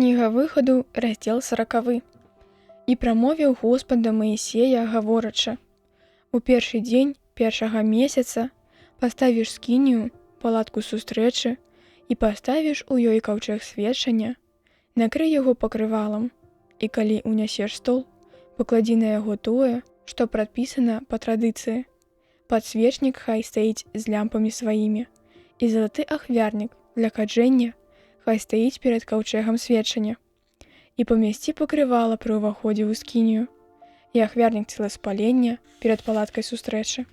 Кніга выхаду, раздзел 40. І прамовіў Господ да Маісея, гаворачы: У першы дзень першага месяца паставіш скінію, палатку сустрэчы, і паставіш у ёй каўчэг сведчання, накрый яго пакрывалам, і калі унясеш стол, пакладзі на яго тое, што прадпісана па традыцыі. Падсвечнік хай стаіць з лямпамі сваімі, і залаты ахвярнік для каджэння хай стаіць перад каўчэгам сведчання. І памясці пакрывала пры ўваходзе ў скінію, і ахвярнік целаспалення перад палаткай сустрэчы.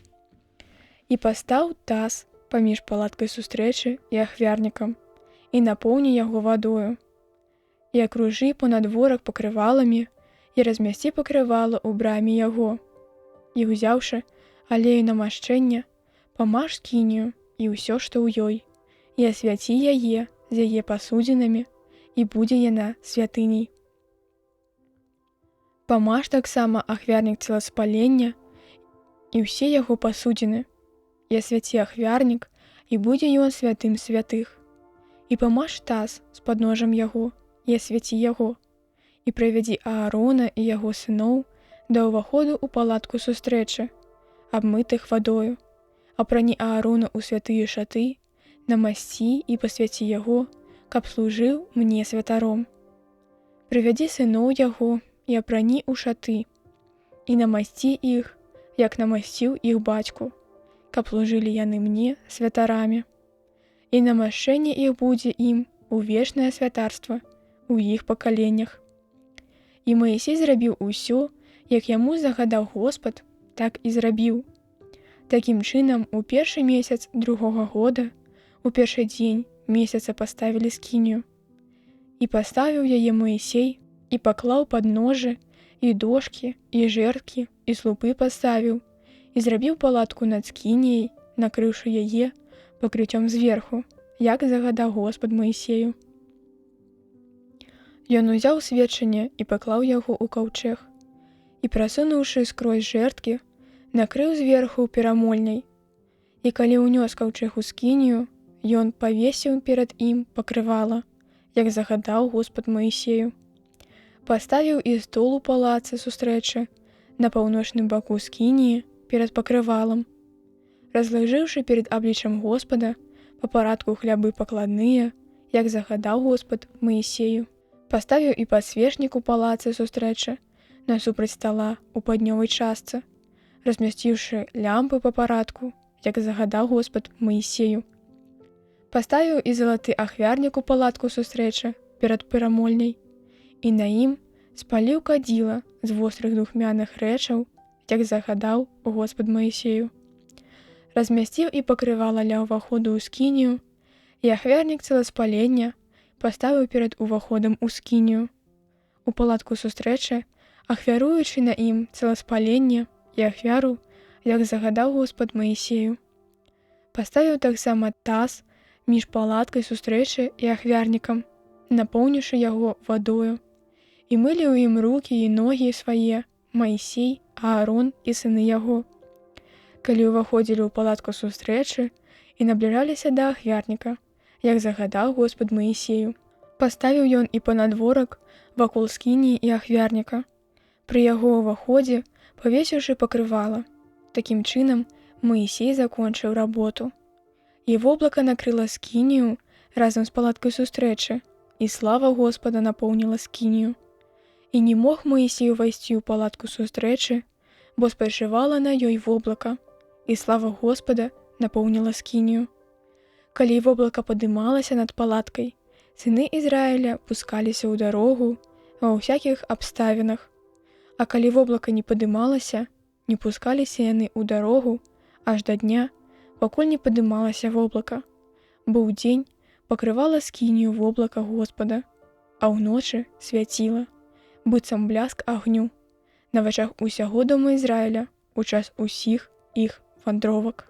І пастаў таз паміж палаткай сустрэчы і ахвярнікам, і напоўні яго вадою. І акружы понадворак пакрываламі, і размясці пакрывала ў браме яго. І узяўшы алею намашчэння, памаж скінію і ўсё, што ў ёй, і асвяці яе з яе пасудзінамі, і будзе яна святыняй. Памаж таксама ахвярнік целаспалення і ўсе яго пасудзіны, і асвяці ахвярнік, і будзе ён святым святых. І памаж таз з падножам яго, і асвяці яго, і правядзі Аарона і яго сыноў да ўваходу ў палатку сустрэчы, абмытых вадою, апрані Аарона ў святыя шаты, намасці і пасвяці яго, каб служыў мне святаром. Прывядзі сыноў яго і апрані ў шаты, і намасці іх, як намасціў іх бацьку, каб служылі яны мне святарамі. І намашчэнне іх будзе ім у вечнае святарства у іх пакаленнях. І Маісей зрабіў усё, як яму загадаў Господ, так і зрабіў. Такім чынам, у першы месяц другога года, у першы дзень месяца паставілі скінію. І паставіў яе Маісей, і паклаў падножы, і дошкі, і жэрдкі, і слупы паставіў, і зрабіў палатку над скініяй, накрыўшы яе пакрыццём зверху, як загадаў Господ Маісею. Ён узяў сведчанне і паклаў яго ў каўчэг, і, прасунуўшы скрозь жэрдкі, накрыў зверху перамольняй. І калі ўнёс каўчэг у скінію, ён павесіў перад ім пакрывала, як загадаў Господ Маісею. Паставіў і стол у палацы сустрэчы на паўночным баку скініі перад пакрывалам. Разлажыўшы перад абліччам Господа па парадку хлябы пакладныя, як загадаў Господ Маісею. Паставіў і падсвечнік у палацы сустрэчы насупраць стала ў паднёвай частцы, размясціўшы лямпы па парадку, як загадаў Господ Маісею. Паставіў і залаты ахвярнік у палатку сустрэчы перад перамольняй, і на ім спаліў кадзіла з вострых духмяных рэчаў, як загадаў Господ Маісею. Размясціў і пакрывала ля ўваходу ў скінію, і ахвярнік целаспалення паставіў перад уваходам у скінію. У палатку сустрэчы, ахвяруючы на ім целаспаленне і ахвяру, як загадаў Господ Маісею. Паставіў таксама таз між палаткай сустрэчы і ахвярнікам, напоўніўшы яго вадою. І мылі ў ім рукі і ногі свае Маісей, Аарон і сыны яго. Калі ўваходзілі ў палатку сустрэчы і набліжаліся да ахвярніка, як загадаў Господ Маісею. Паставіў ён і панадворак вакол скініі і ахвярніка, пры яго ўваходзе павесіўшы пакрывала. Такім чынам Маісей закончыў работу. І воблака накрыла скінію разам з палаткай сустрэчы, і слава Господа напоўніла скінію. І не мог Маісей увайсці ў палатку сустрэчы, бо спачывала на ёй воблака, і слава Господа напоўніла скінію. Калі воблака падымалася над палаткай, сыны Ізраіля пускаліся ў дарогу ва ўсякіх абставінах, а калі воблака не падымалася, не пускаліся яны ў дарогу аж да дня, пакуль не падымалася воблака, бо ўдзень пакрывала скінію воблака Господа, а ўночы свяціла, быццам бляск агню, на вачах усяго дома Ізраіля у час усіх іх вандровак.